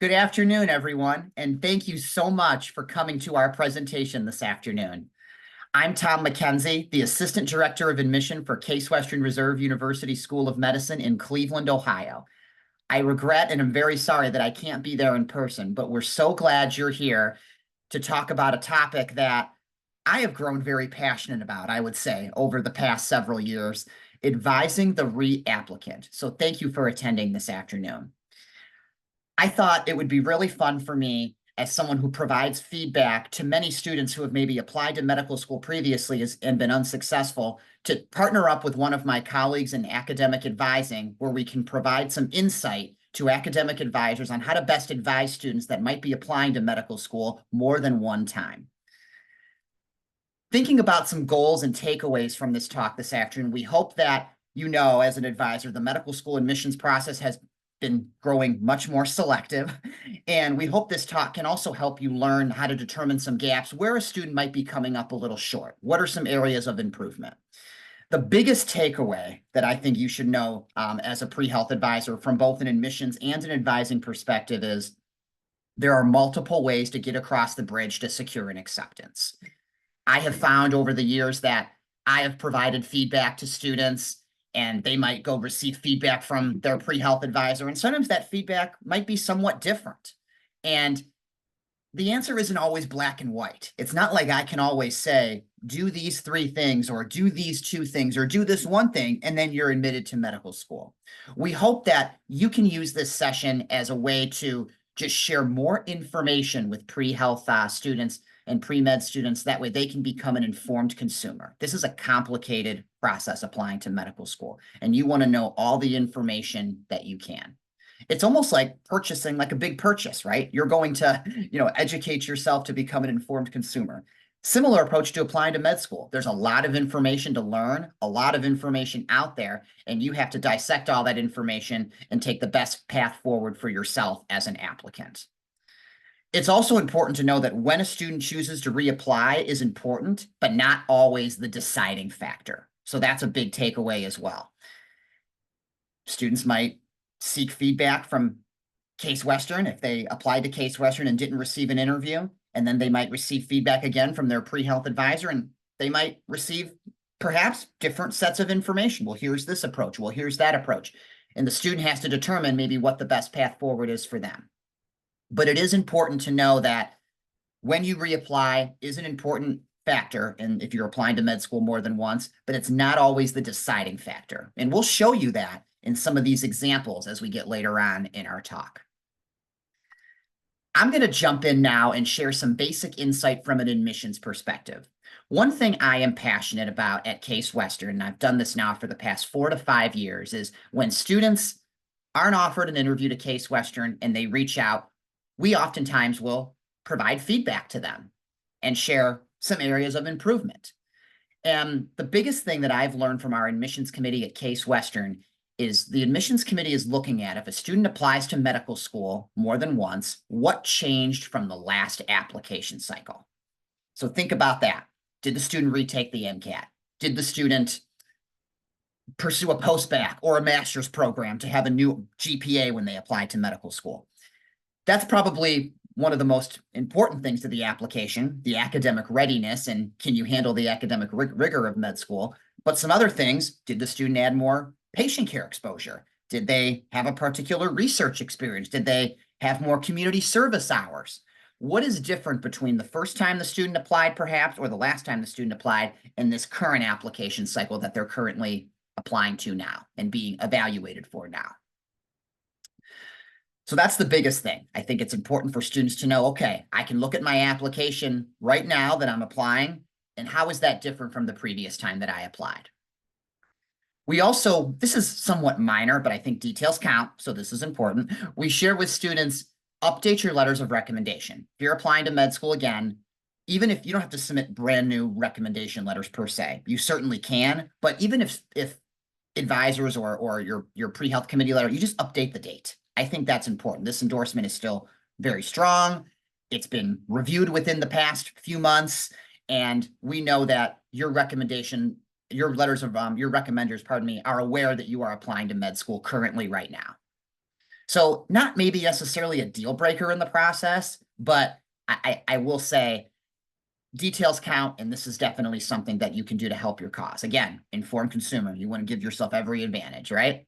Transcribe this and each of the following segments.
Good afternoon, everyone, and thank you so much for coming to our presentation this afternoon. I'm Tom McKenzie, the Assistant Director of Admission for Case Western Reserve University School of Medicine in Cleveland, Ohio. I regret and am very sorry that I can't be there in person, but we're so glad you're here to talk about a topic that I have grown very passionate about, I would say, over the past several years, advising the reapplicant. So thank you for attending this afternoon. I thought it would be really fun for me as someone who provides feedback to many students who have maybe applied to medical school previously and been unsuccessful to partner up with one of my colleagues in academic advising where we can provide some insight to academic advisors on how to best advise students that might be applying to medical school more than one time. Thinking about some goals and takeaways from this talk this afternoon, we hope that you know, as an advisor, the medical school admissions process has been growing much more selective. And we hope this talk can also help you learn how to determine some gaps where a student might be coming up a little short. What are some areas of improvement? The biggest takeaway that I think you should know as a pre-health advisor from both an admissions and an advising perspective is there are multiple ways to get across the bridge to secure an acceptance. I have found over the years that I have provided feedback to students and they might go receive feedback from their pre-health advisor. And sometimes that feedback might be somewhat different. And the answer isn't always black and white. It's not like I can always say, do these 3 things or do these 2 things or do this 1 thing, and then you're admitted to medical school. We hope that you can use this session as a way to just share more information with pre-health students and pre-med students. That way they can become an informed consumer. This is a complicated process applying to medical school, and you want to know all the information that you can. It's almost like purchasing like a big purchase, right? You're going to, educate yourself to become an informed consumer. Similar approach to applying to med school. There's a lot of information to learn, a lot of information out there, and you have to dissect all that information and take the best path forward for yourself as an applicant. It's also important to know that when a student chooses to reapply is important, but not always the deciding factor. So that's a big takeaway as well. Students might seek feedback from Case Western if they applied to Case Western and didn't receive an interview, and then they might receive feedback again from their pre-health advisor, and they might receive perhaps different sets of information. Well, here's this approach. Well, here's that approach. And the student has to determine maybe what the best path forward is for them. But it is important to know that when you reapply is an important factor, and if you're applying to med school more than once, but it's not always the deciding factor. And we'll show you that in some of these examples as we get later on in our talk. I'm going to jump in now and share some basic insight from an admissions perspective. One thing I am passionate about at Case Western, and I've done this now for the past 4 to 5 years, is when students aren't offered an interview to Case Western and they reach out, we oftentimes will provide feedback to them and share some areas of improvement. And the biggest thing that I've learned from our admissions committee at Case Western is the admissions committee is looking at if a student applies to medical school more than once, what changed from the last application cycle? So think about that. Did the student retake the MCAT? Did the student pursue a post-bac or a master's program to have a new GPA when they applied to medical school? That's probably one of the most important things to the application, the academic readiness, and can you handle the academic rigor of med school? But some other things, did the student add more patient care exposure? Did they have a particular research experience? Did they have more community service hours? What is different between the first time the student applied, perhaps, or the last time the student applied, and this current application cycle that they're currently applying to now and being evaluated for now? So that's the biggest thing. I think it's important for students to know, okay, I can look at my application right now that I'm applying, and how is that different from the previous time that I applied? We also, this is somewhat minor, but I think details count, so this is important. We share with students, update your letters of recommendation. If you're applying to med school again, even if you don't have to submit brand new recommendation letters per se, you certainly can, but even if advisors or your pre-health committee letter, you just update the date. I think that's important. This endorsement is still very strong. It's been reviewed within the past few months, and we know that your recommendation, your letters of your recommenders, pardon me, are aware that you are applying to med school currently right now. So not maybe necessarily a deal breaker in the process, but I will say details count, and this is definitely something that you can do to help your cause. Again, informed consumer, you want to give yourself every advantage, right?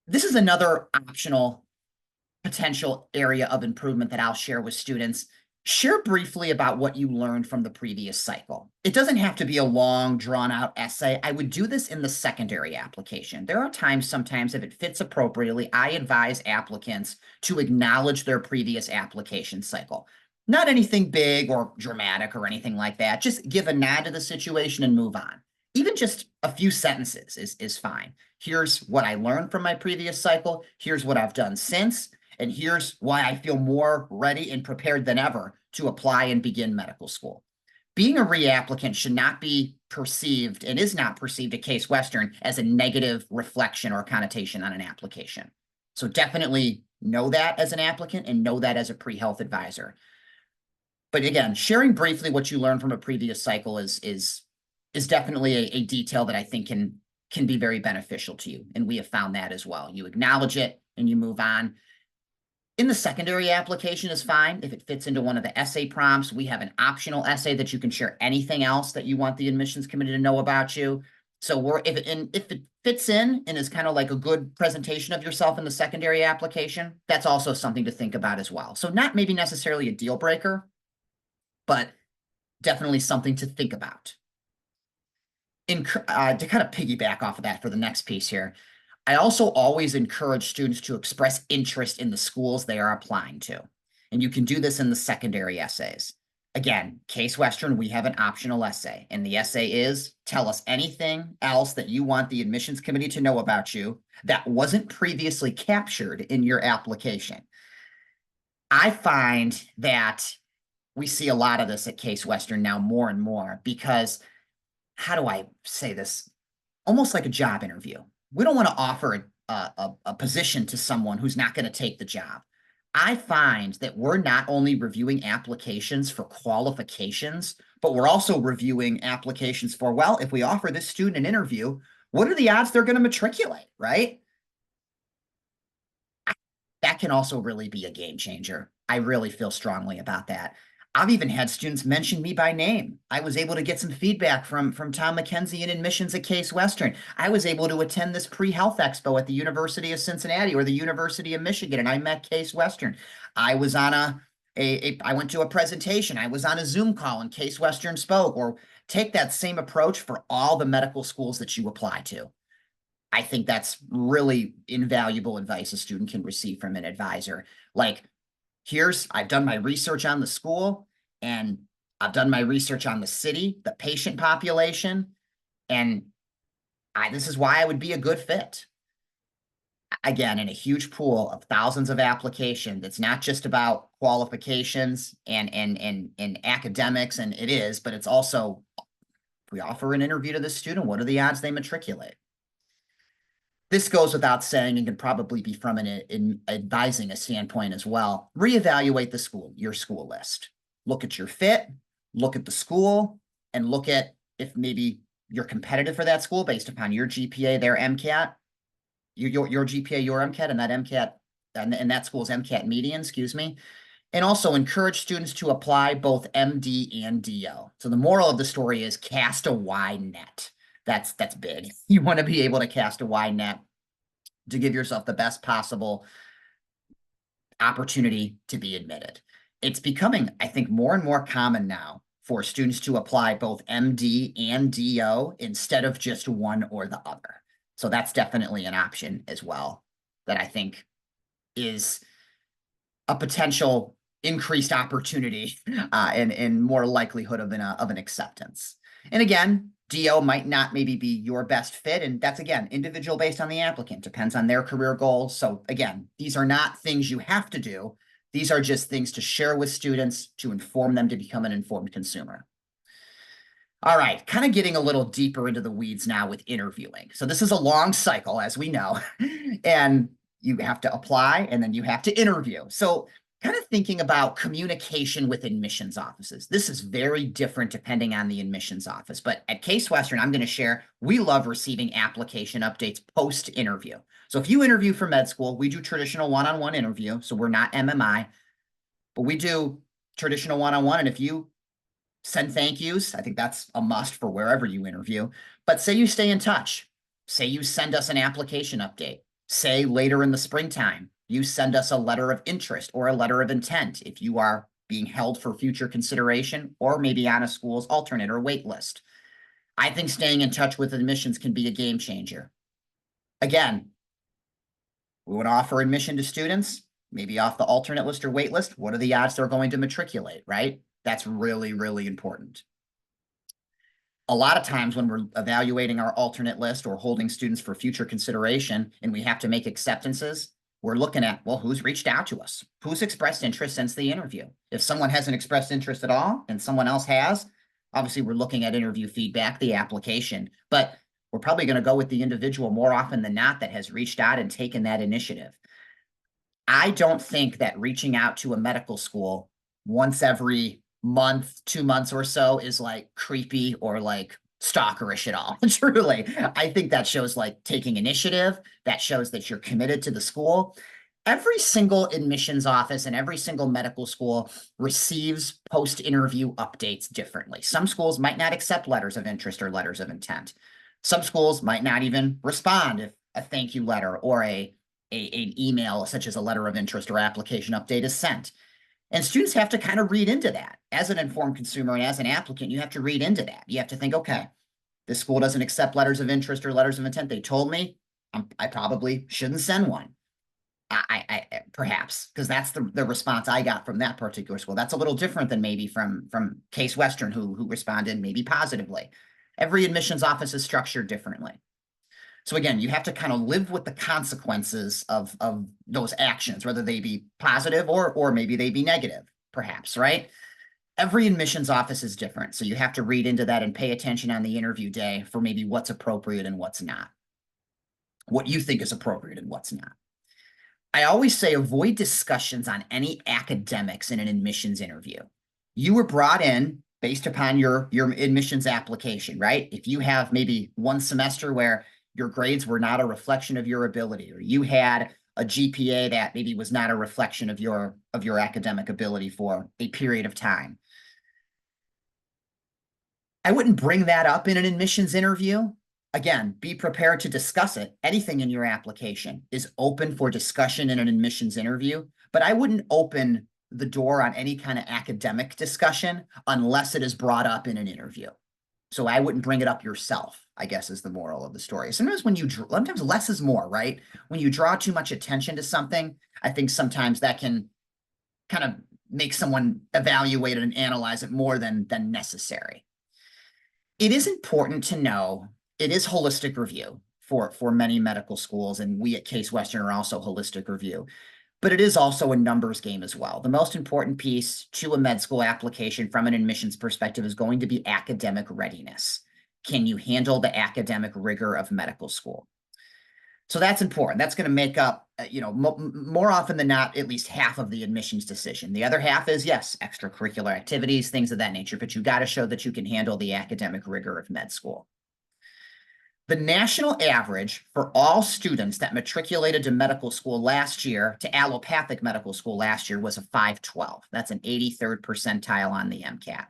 This is another optional potential area of improvement that I'll share with students. Share briefly about what you learned from the previous cycle. It doesn't have to be a long, drawn-out essay. I would do this in the secondary application. There are times, sometimes, if it fits appropriately, I advise applicants to acknowledge their previous application cycle. Not anything big or dramatic or anything like that. Just give a nod to the situation and move on. Even just a few sentences is fine. Here's what I learned from my previous cycle. Here's what I've done since. And here's why I feel more ready and prepared than ever to apply and begin medical school. Being a reapplicant should not be perceived, and is not perceived at Case Western, as a negative reflection or connotation on an application. So definitely know that as an applicant and know that as a pre-health advisor. But again, sharing briefly what you learned from a previous cycle is definitely a detail that I think can be very beneficial to you. And we have found that as well. You acknowledge it and you move on. In the secondary application is fine. If it fits into one of the essay prompts, we have an optional essay that you can share anything else that you want the admissions committee to know about you. So if it fits in and is kind of like a good presentation of yourself in the secondary application, that's also something to think about as well. So not maybe necessarily a deal breaker, but definitely something to think about. To kind of piggyback off of that for the next piece here, I also always encourage students to express interest in the schools they are applying to. And you can do this in the secondary essays. Again, Case Western, we have an optional essay. And the essay is, tell us anything else that you want the admissions committee to know about you that wasn't previously captured in your application. I find that we see a lot of this at Case Western now more and more because, how do I say this? Almost like a job interview. We don't want to offer a position to someone who's not going to take the job. I find that we're not only reviewing applications for qualifications, but we're also reviewing applications for, well, if we offer this student an interview, what are the odds they're going to matriculate, right? That can also really be a game changer. I really feel strongly about that. I've even had students mention me by name. I was able to get some feedback from Tom McKenzie in admissions at Case Western. I was able to attend this pre-health expo at the University of Cincinnati or the University of Michigan, and I met Case Western. I was on I went to a presentation. I was on a Zoom call and Case Western spoke. Or take that same approach for all the medical schools that you apply to. I think that's really invaluable advice a student can receive from an advisor. Like, I've done my research on the school, and I've done my research on the city, the patient population, and this is why I would be a good fit. Again, in a huge pool of thousands of applications, it's not just about qualifications and academics, and it is, but it's also, if we offer an interview to the student, what are the odds they matriculate? This goes without saying and can probably be from an advising a standpoint as well. Reevaluate your school list. Look at your fit, look at the school, and look at if maybe you're competitive for that school based upon your GPA, their MCAT, your GPA, your MCAT, and that MCAT, and that school's MCAT median, excuse me. And also encourage students to apply both MD and DO. So the moral of the story is cast a wide net. That's big. You want to be able to cast a wide net to give yourself the best possible opportunity to be admitted. It's becoming, I think, more and more common now for students to apply both MD and DO instead of just one or the other. So that's definitely an option as well that I think is a potential increased opportunity and more likelihood of an acceptance. And again, DO might not maybe be your best fit. And that's, again, individual based on the applicant, depends on their career goals. So again, these are not things you have to do. These are just things to share with students to inform them to become an informed consumer. All right, kind of getting a little deeper into the weeds now with interviewing. So this is a long cycle, as we know, and you have to apply and then you have to interview. So kind of thinking about communication with admissions offices. This is very different depending on the admissions office, but at Case Western, I'm going to share, we love receiving application updates post-interview. So if you interview for med school, we do traditional one-on-one interview, so we're not MMI, but we do traditional one-on-one, and if you send thank yous, I think that's a must for wherever you interview, but say you stay in touch, say you send us an application update, say later in the springtime, you send us a letter of interest or a letter of intent if you are being held for future consideration or maybe on a school's alternate or wait list. I think staying in touch with admissions can be a game changer. Again, we would offer admission to students, maybe off the alternate list or wait list. What are the odds they're going to matriculate, right? That's really, really important. A lot of times when we're evaluating our alternate list or holding students for future consideration and we have to make acceptances, we're looking at, well, who's reached out to us? Who's expressed interest since the interview? If someone hasn't expressed interest at all and someone else has, obviously we're looking at interview feedback, the application, but we're probably going to go with the individual more often than not that has reached out and taken that initiative. I don't think that reaching out to a medical school once every month, 2 months or so is like creepy or like stalkerish at all. Truly, I think that shows like taking initiative. That shows that you're committed to the school. Every single admissions office and every single medical school receives post-interview updates differently. Some schools might not accept letters of interest or letters of intent. Some schools might not even respond if a thank you letter or an email such as a letter of interest or application update is sent. And students have to kind of read into that. As an informed consumer and as an applicant, you have to read into that. You have to think, okay, this school doesn't accept letters of interest or letters of intent. They told me I probably shouldn't send one. I perhaps, because that's the response I got from that particular school. That's a little different than maybe from Case Western, who responded maybe positively. Every admissions office is structured differently. So again, you have to kind of live with the consequences of those actions, whether they be positive or maybe they be negative, perhaps, right? Every admissions office is different. So you have to read into that and pay attention on the interview day for maybe what's appropriate and what's not. What you think is appropriate and what's not. I always say avoid discussions on any academics in an admissions interview. You were brought in based upon your admissions application, right? If you have maybe one semester where your grades were not a reflection of your ability, or you had a GPA that maybe was not a reflection of your academic ability for a period of time, I wouldn't bring that up in an admissions interview. Again, be prepared to discuss it. Anything in your application is open for discussion in an admissions interview, but I wouldn't open the door on any kind of academic discussion unless it is brought up in an interview. So I wouldn't bring it up yourself, I guess, is the moral of the story. Sometimes sometimes less is more, right? When you draw too much attention to something, I think sometimes that can kind of make someone evaluate it and analyze it more than necessary. It is important to know it is holistic review for many medical schools, and we at Case Western are also holistic review. But it is also a numbers game as well. The most important piece to a med school application from an admissions perspective is going to be academic readiness. Can you handle the academic rigor of medical school? So that's important. That's going to make up, more often than not, at least half of the admissions decision. The other half is, yes, extracurricular activities, things of that nature, but you got to show that you can handle the academic rigor of med school. The national average for all students that matriculated to medical school last year, to allopathic medical school last year, was a 512. That's an 83rd percentile on the MCAT.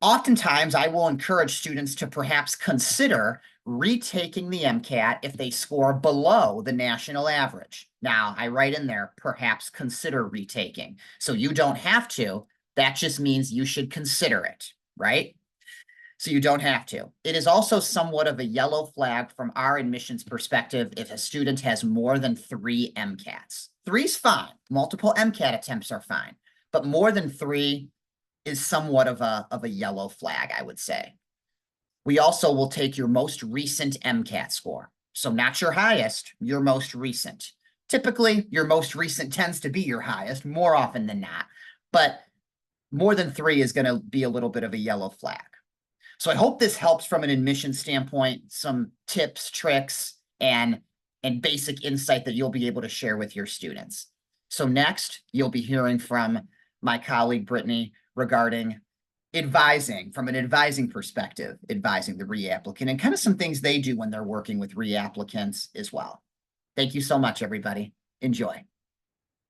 Oftentimes, I will encourage students to perhaps consider retaking the MCAT if they score below the national average. Now, I write in there, perhaps consider retaking. So you don't have to. That just means you should consider it, right? So you don't have to. It is also somewhat of a yellow flag from our admissions perspective if a student has more than 3 MCATs. 3's fine. Multiple MCAT attempts are fine. But more than 3 is somewhat of a yellow flag, I would say. We also will take your most recent MCAT score. So not your highest, your most recent. Typically, your most recent tends to be your highest more often than not. But more than 3 is going to be a little bit of a yellow flag. So I hope this helps from an admission standpoint, some tips, tricks, and basic insight that you'll be able to share with your students. So next, you'll be hearing from my colleague, Brittany, regarding advising from an advising perspective, advising the reapplicant and kind of some things they do when they're working with reapplicants as well. Thank you so much, everybody. Enjoy.